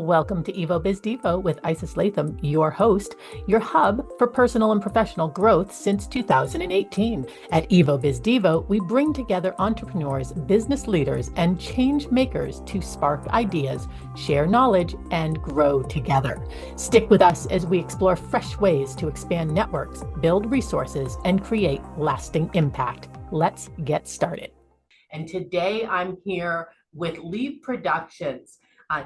Welcome to Evo Biz Devo with Isis Latham, your host, your hub for personal and professional growth since 2018. At Evo Biz Devo, we bring together entrepreneurs, business leaders, and change makers to spark ideas, share knowledge, and grow together. Stick with us as we explore fresh ways to expand networks, build resources, and create lasting impact. Let's get started. And today I'm here with Leib Productions.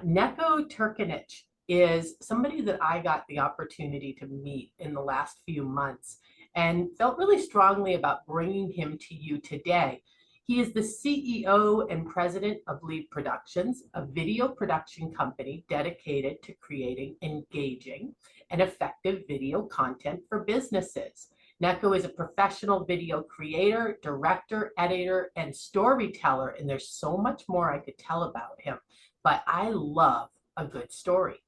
Neco Turkienicz is somebody that I got the opportunity to meet in the last few months and felt really strongly about bringing him to you today. He is the CEO and President of Leib Productions, a video production company dedicated to creating engaging and effective video content for businesses. Neco is a professional video creator, director, editor, and storyteller, and there's so much more I could tell about him. But I love a good story.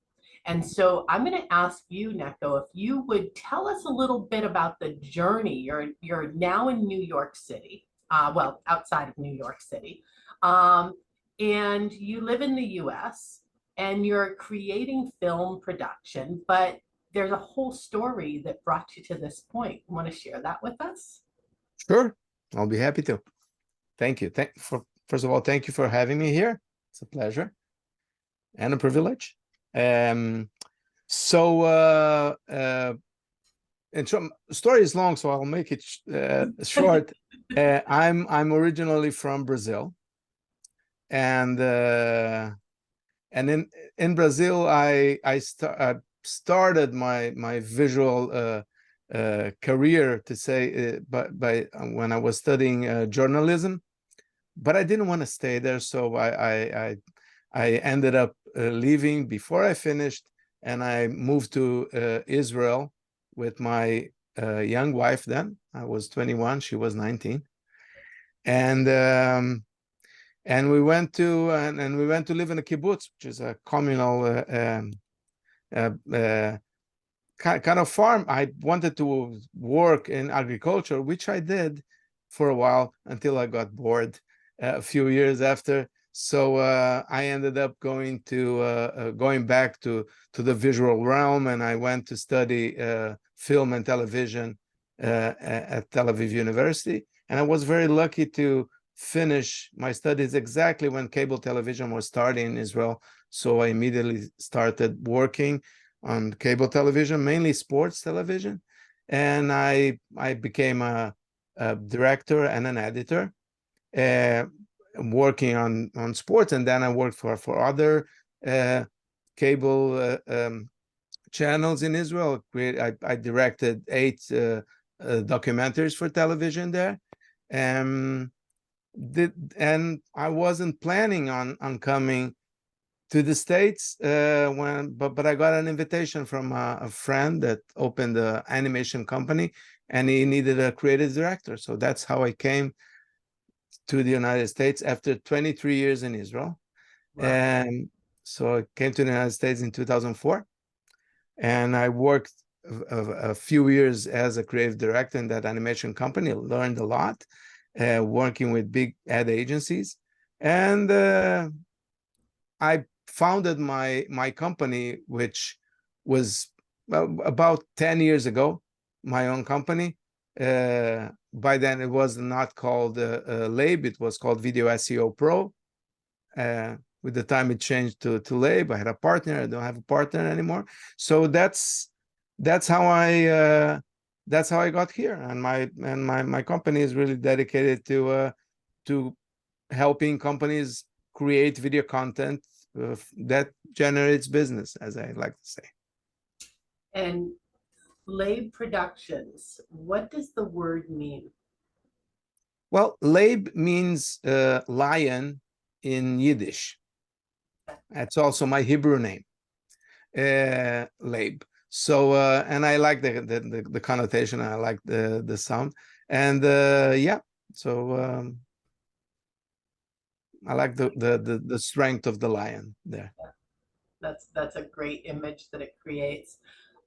And so I'm going to ask you, Neco, if you would tell us a little bit about the journey. You're now in New York City, well, outside of New York City, and you live in the US, and you're creating film production, but there's a whole story that brought you to this point. You want to share that with us? Sure, I'll be happy to. Thank you. First of all, thank you for having me here. It's a pleasure and a privilege. And so story is long, so I'll make it short. I'm originally from Brazil, and in Brazil I started my visual career, to say, by when I was studying journalism, but I didn't want to stay there, so I ended up leaving before I finished, and I moved to Israel with my young wife. Then I was 21, she was 19, and we went to live in a kibbutz, which is a communal kind of farm. I wanted to work in agriculture, which I did for a while until I got bored a few years after. So I ended up going back to the visual realm, and I went to study film and television at Tel Aviv University. And I was very lucky to finish my studies exactly when cable television was starting in Israel. So I immediately started working on cable television, mainly sports television, and I became a director and an editor, working on sports. And then I worked for other cable channels in Israel. I directed 8 documentaries for television there, and I wasn't planning on coming to the States but I got an invitation from a friend that opened an animation company, and he needed a creative director. So that's how I came to the United States after 23 years in Israel. Wow. And so I came to the United States in 2004, and I worked a few years as a creative director in that animation company. Learned a lot, working with big ad agencies, and I founded my company, which was about 10 years ago, my own company. By then it was not called Leib, it was called Video SEO Pro. With the time it changed to Leib. I had a partner. I don't have a partner anymore. So that's how I got here. And my company is really dedicated to helping companies create video content that generates business, as I like to say. And Leib Productions, what does the word mean? Well, Leib means lion in Yiddish. That's also my Hebrew name, Leib. So and I like the connotation. I like the sound, and yeah. So I like the strength of the lion there. That's a great image that it creates.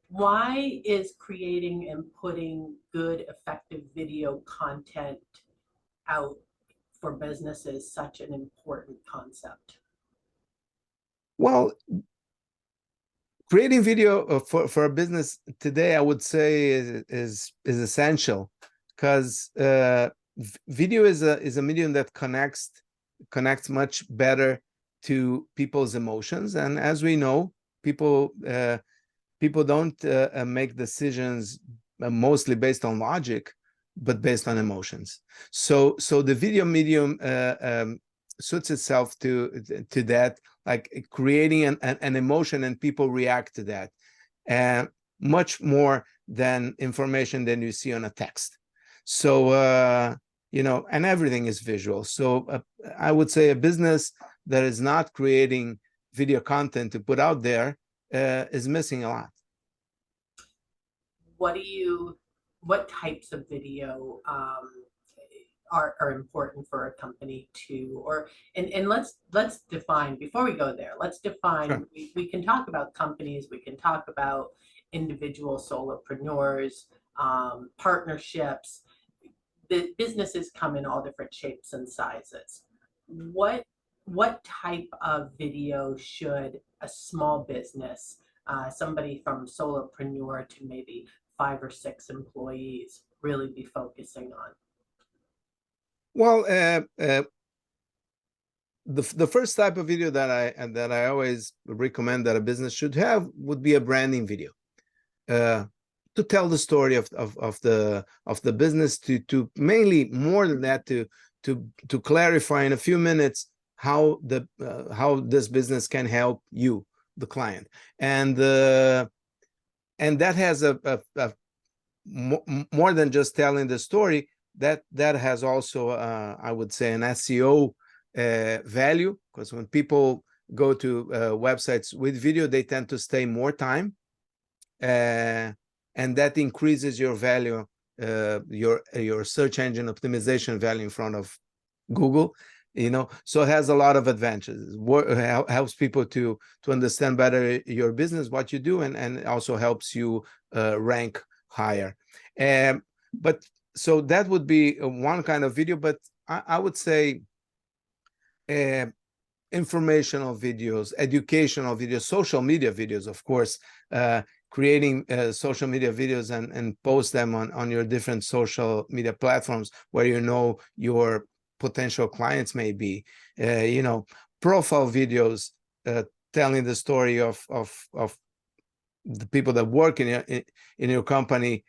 Why is creating and putting good, effective video content out for businesses such an important concept? Well, creating video for a business today, I would say is essential, because video is a medium that connects much better to people's emotions. And as we know, people don't make decisions mostly based on logic, but based on emotions. So the video medium suits itself to that, like creating an emotion, and people react to that, and much more than information than you see on a text. So and everything is visual. So I would say a business that is not creating video content to put out there is missing a lot. What types of video are important for a company to, and let's define, before we go there, let's define. Sure. We can talk about companies, we can talk about individual solopreneurs, partnerships. The businesses come in all different shapes and sizes. What type of video should a small business, somebody from solopreneur to maybe 5 or 6 employees, really be focusing on? Well, the first type of video that I always recommend that a business should have would be a branding video, to tell the story of the business, to mainly, more than that, to clarify in a few minutes how this business can help you, the client, and that has a more than just telling the story. That has also I would say an SEO value, because when people go to websites with video, they tend to stay more time, and that increases your value, your search engine optimization value in front of Google. So it has a lot of advantages. Helps people to understand better your business, what you do, and also helps you rank higher. But so that would be one kind of video. But I would say informational videos, educational videos, social media videos, of course, creating social media videos and post them on your different social media platforms where your potential clients may be, profile videos, telling the story of the people that work in your company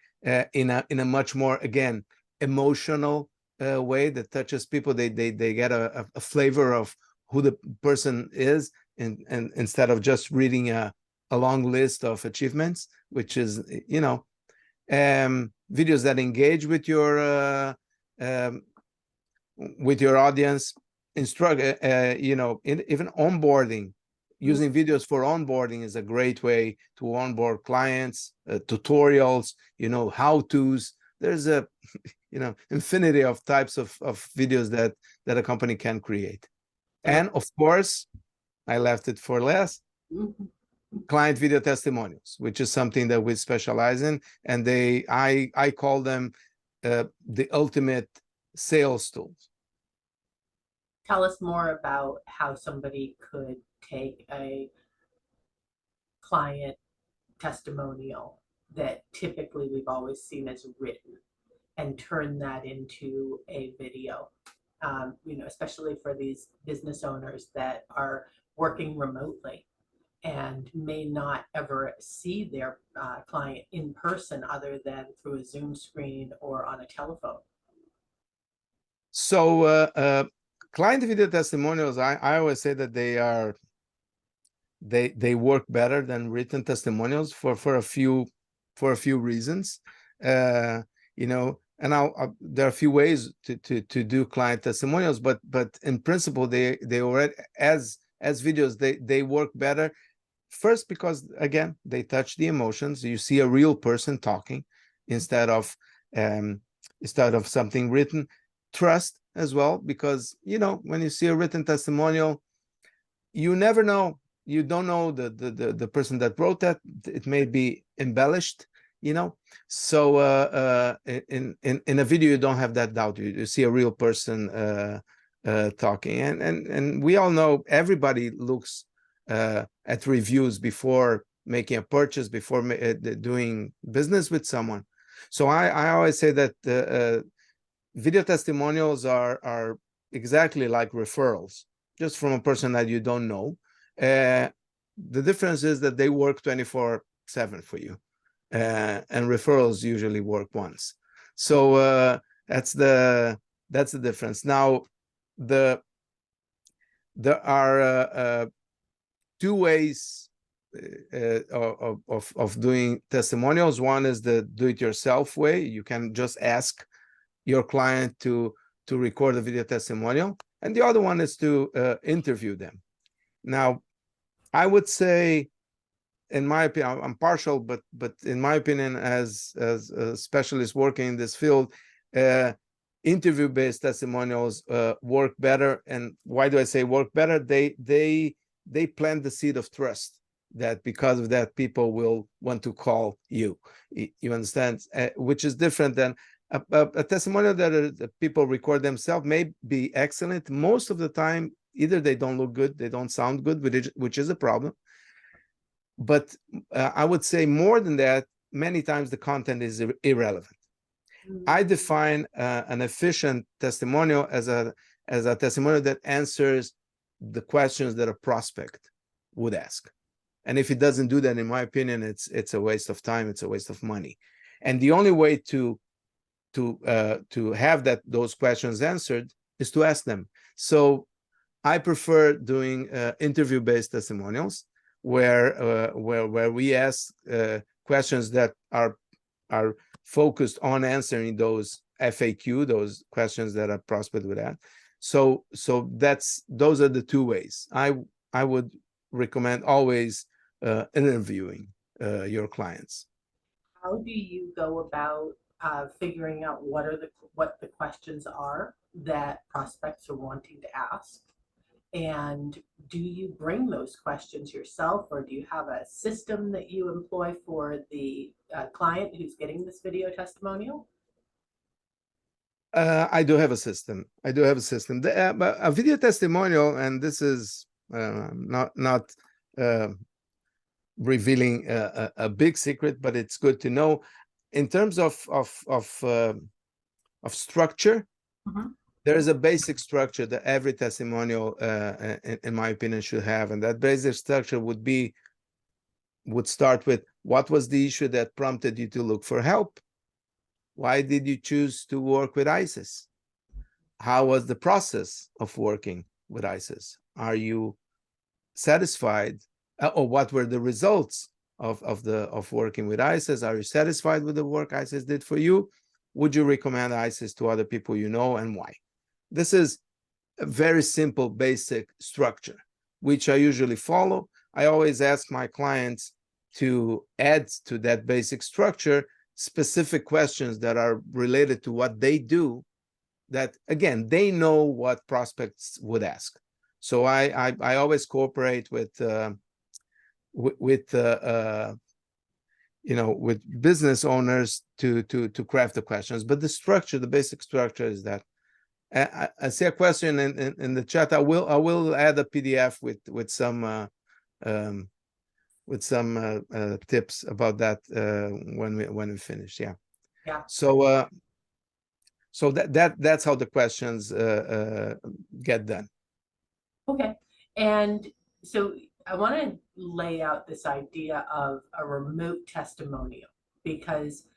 in a much more, again, emotional way that touches people. They get a flavor of who the person is, and instead of just reading a long list of achievements, which is videos that engage with your audience, instruct, even onboarding. Using videos for onboarding is a great way to onboard clients. Tutorials, how-tos. There's a infinity of types of videos that a company can create. And of course, I left it for last, client video testimonials, which is something that we specialize in, and I call them the ultimate sales tools. Tell us more about how somebody could take a client testimonial that typically we've always seen as written and turn that into a video, especially for these business owners that are working remotely and may not ever see their client in person other than through a Zoom screen or on a telephone. So client video testimonials, I always say that they work better than written testimonials for a few reasons. And there are a few ways to do client testimonials, but in principle they already, as videos, they work better. First, because again, they touch the emotions. You see a real person talking instead of something written. Trust as well, because when you see a written testimonial, you never know. You don't know the person that wrote that. It may be embellished, So in a video, you don't have that doubt. You see a real person talking, and we all know, everybody looks at reviews before making a purchase, before doing business with someone. So I always say that video testimonials are exactly like referrals, just from a person that you don't know. The difference is that they work 24/7 for you, and referrals usually work once. So that's the difference. Now, there are two ways of doing testimonials. One is the do-it-yourself way. You can just ask your client to record a video testimonial, and the other one is to interview them. Now, I would say, in my opinion, I'm partial, but in my opinion, as a specialist working in this field, interview-based testimonials work better. And why do I say work better? They plant the seed of trust, that because of that, people will want to call you. You understand? Which is different than a testimonial that people record themselves. May be excellent. Most of the time, either they don't look good, they don't sound good, which is a problem. But I would say more than that, many times the content is irrelevant. I define an efficient testimonial as a testimonial that answers the questions that a prospect would ask. And if it doesn't do that, in my opinion, it's a waste of time, it's a waste of money. And the only way to have those questions answered is to ask them. So I prefer doing interview-based testimonials, where we ask questions that are focused on answering those FAQ, those questions that a prospect would ask. So those are the two ways. I would recommend always interviewing your clients. How do you go about figuring out what the questions are that prospects are wanting to ask? And do you bring those questions yourself, or do you have a system that you employ for the client who's getting this video testimonial? I do have a system. A video testimonial, and this is not revealing a big secret, but it's good to know. In terms of structure, there is a basic structure that every testimonial, in my opinion, should have, and that basic structure would start with: what was the issue that prompted you to look for help? Why did you choose to work with ISIS? How was the process of working with ISIS? Are you satisfied, or what were the results of working with ISIS? Are you satisfied with the work ISIS did for you? Would you recommend ISIS to other people you know, and why? This is a very simple, basic structure, which I usually follow. I always ask my clients to add to that basic structure specific questions that are related to what they do, that, again, they know what prospects would ask. So I always cooperate with business owners to craft the questions. But the structure, the basic structure, is that I see a question in the chat. I will add a PDF with some tips about that when we finish. Yeah. So that's how the questions get done. Okay. And so I want to lay out this idea of a remote testimonial, because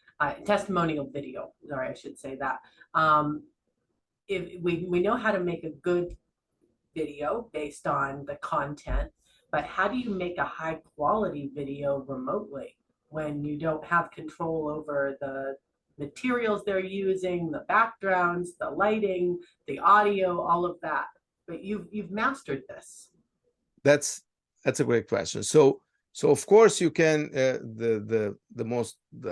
testimonial video, sorry, I should say that. If we know how to make a good video based on the content, but how do you make a high quality video remotely when you don't have control over the materials they're using, the backgrounds, the lighting, the audio, all of that? But you've mastered this. That's a great question. So of course you can, the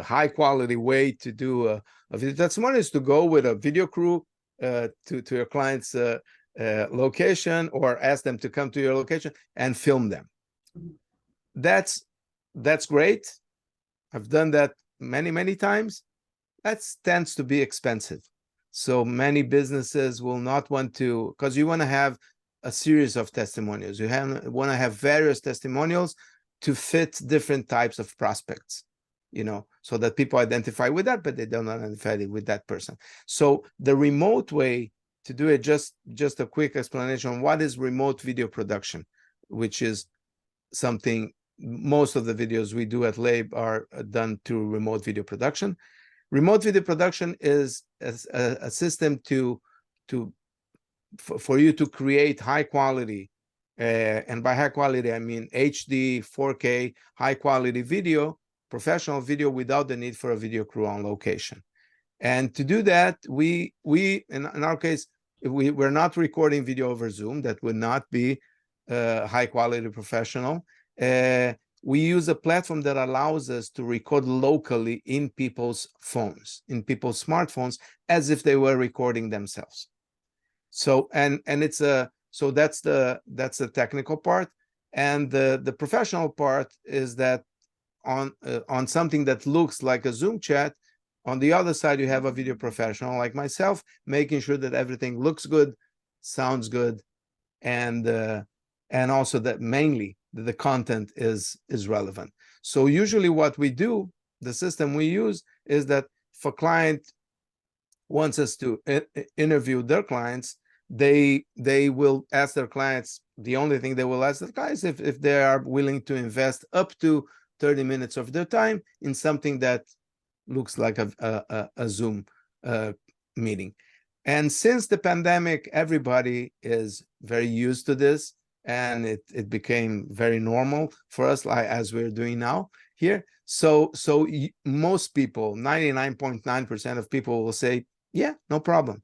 high quality way to do a video testimonial is to go with a video crew to your client's location, or ask them to come to your location and film them. That's great. I've done that many times. That tends to be expensive. So many businesses will not want to, because you want to have a series of testimonials. You want to have various testimonials to fit different types of prospects, so that people identify with that, but they don't identify with that person. So the remote way to do it, just a quick explanation on what is remote video production, which is something most of the videos we do at Leib are done through remote video production. Remote video production is a system for you to create high quality, and by high quality I mean HD, 4K, high quality video, professional video, without the need for a video crew on location. And to do that, we in our case, we're not recording video over Zoom. That would not be high quality professional. We use a platform that allows us to record locally in people's phones, in people's smartphones, as if they were recording themselves. So and it's so that's the technical part, and the professional part is that on something that looks like a Zoom chat, on the other side you have a video professional like myself, making sure that everything looks good, sounds good, and also that mainly the content is relevant. So usually what we do, the system we use, is that if a client wants us to interview their clients, they will ask their clients, the only thing they will ask their clients if they are willing to invest up to 30 minutes of their time in something that looks like a Zoom meeting. And since the pandemic, everybody is very used to this, and it became very normal for us, like as we're doing now here. So most people, 99.9% of people will say, yeah, no problem.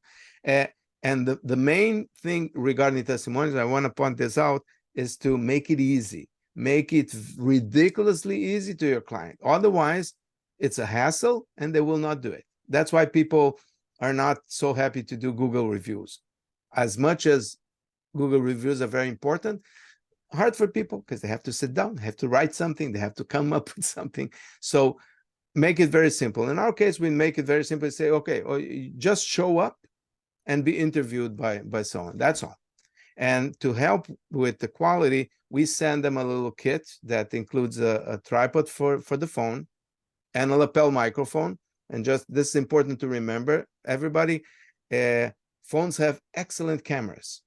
And the main thing regarding testimonials, I want to point this out, is to make it easy. Make it ridiculously easy to your client. Otherwise, it's a hassle and they will not do it. That's why people are not so happy to do Google reviews. As much as Google reviews are very important, hard for people because they have to sit down, they have to write something, they have to come up with something. So make it very simple. In our case, we make it very simple. Say, okay, just show up and be interviewed by someone. That's all. And to help with the quality, we send them a little kit that includes a tripod for the phone and a lapel microphone. And just this is important to remember, everybody, phones have excellent cameras,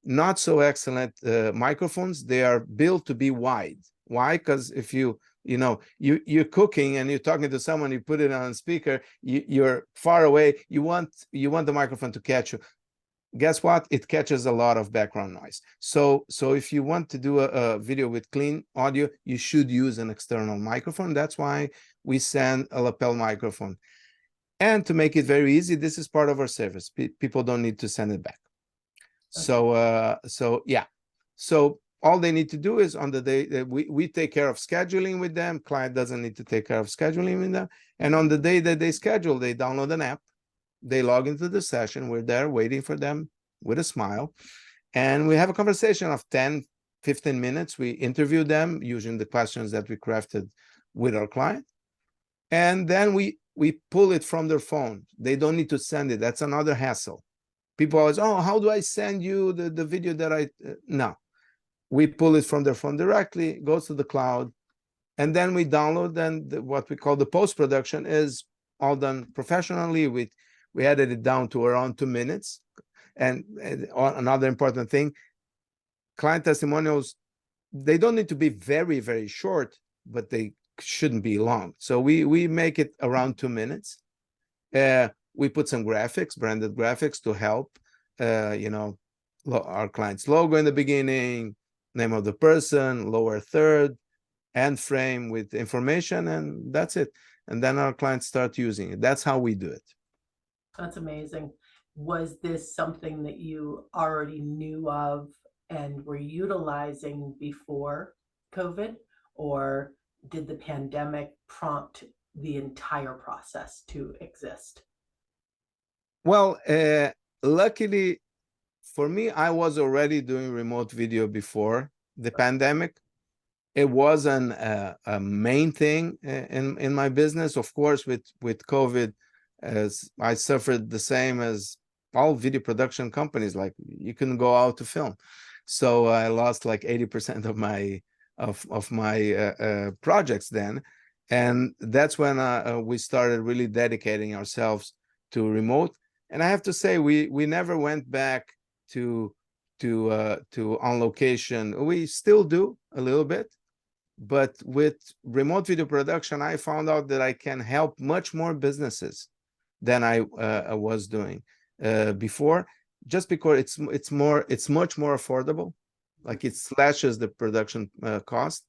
not so excellent microphones. They are built to be wide. Why? Because if you're cooking and you're talking to someone, you put it on speaker, you're far away, you want the microphone to catch you. Guess what? It catches a lot of background noise. So if you want to do a video with clean audio, you should use an external microphone. That's why we send a lapel microphone. And to make it very easy, this is part of our service. People don't need to send it back. Okay. So all they need to do is on the day we take care of scheduling with them. Client doesn't need to take care of scheduling with them. And on the day that they schedule, they download an app. They log into the session. We're there waiting for them with a smile. And we have a conversation of 10, 15 minutes. We interview them using the questions that we crafted with our client. And then we pull it from their phone. They don't need to send it. That's another hassle. People always, how do I send you the video that no. We pull it from their phone directly, goes to the cloud, and then we download. And what we call the post-production is all done professionally. We edited it down to around 2 minutes. And another important thing, client testimonials, they don't need to be very, very short, but they shouldn't be long. So we make it around 2 minutes. We put some graphics, branded graphics, to help, our client's logo in the beginning, name of the person, lower third, end frame with information, and that's it. And then our clients start using it. That's how we do it. That's amazing. Was this something that you already knew of and were utilizing before COVID, or did the pandemic prompt the entire process to exist? Well, luckily for me, I was already doing remote video before the pandemic. It wasn't a main thing in my business. Of course, with COVID, as I suffered the same as all video production companies, like you couldn't go out to film. So I lost like 80% of of my projects then. And that's when we started really dedicating ourselves to remote. And I have to say, we never went back to on location. We still do a little bit, but with remote video production, I found out that I can help much more businesses than I was doing before, just because it's much more affordable. Like, it slashes the production cost,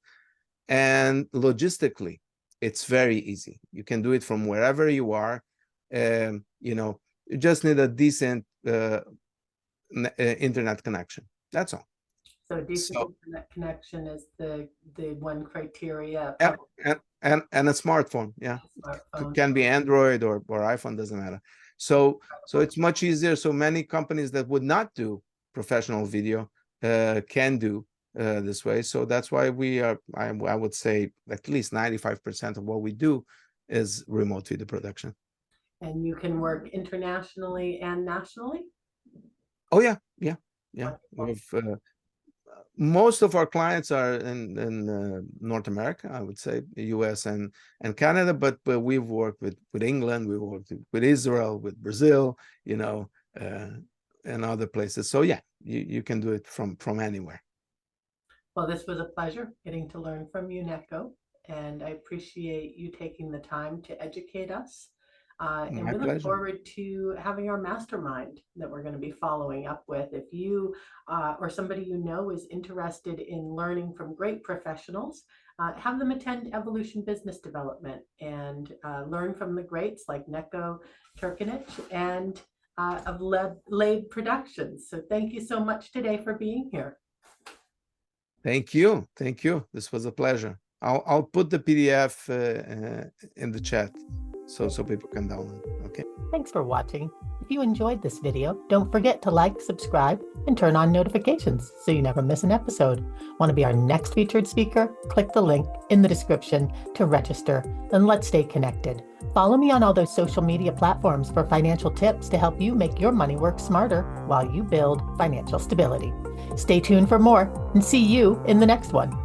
and logistically, it's very easy. You can do it from wherever you are. You just need a decent internet connection. That's all. So decent internet connection is the one criteria. And a smartphone, yeah. It can be Android or iPhone, doesn't matter. So it's much easier. So many companies that would not do professional video can do this way. So that's why I would say at least 95% of what we do is remote video production. And you can work internationally and nationally? Oh, yeah. Most of our clients are in North America, I would say, the US and Canada, but we've worked with England, we worked with Israel, with Brazil, and other places. So yeah, you can do it from anywhere. Well, this was a pleasure getting to learn from you, Neco, and I appreciate you taking the time to educate us. And we look forward to having our mastermind that we're going to be following up with. If you or somebody you know is interested in learning from great professionals, have them attend Evolution Business Development and learn from the greats like Neco Turkienicz and of Leib Productions. So thank you so much today for being here. Thank you. This was a pleasure. I'll put the PDF in the chat so people can download. Okay. Thanks for watching. If you enjoyed this video, don't forget to like, subscribe, and turn on notifications so you never miss an episode. Want to be our next featured speaker? Click the link in the description to register, and let's stay connected. Follow me on all those social media platforms for financial tips to help you make your money work smarter while you build financial stability. Stay tuned for more, and see you in the next one.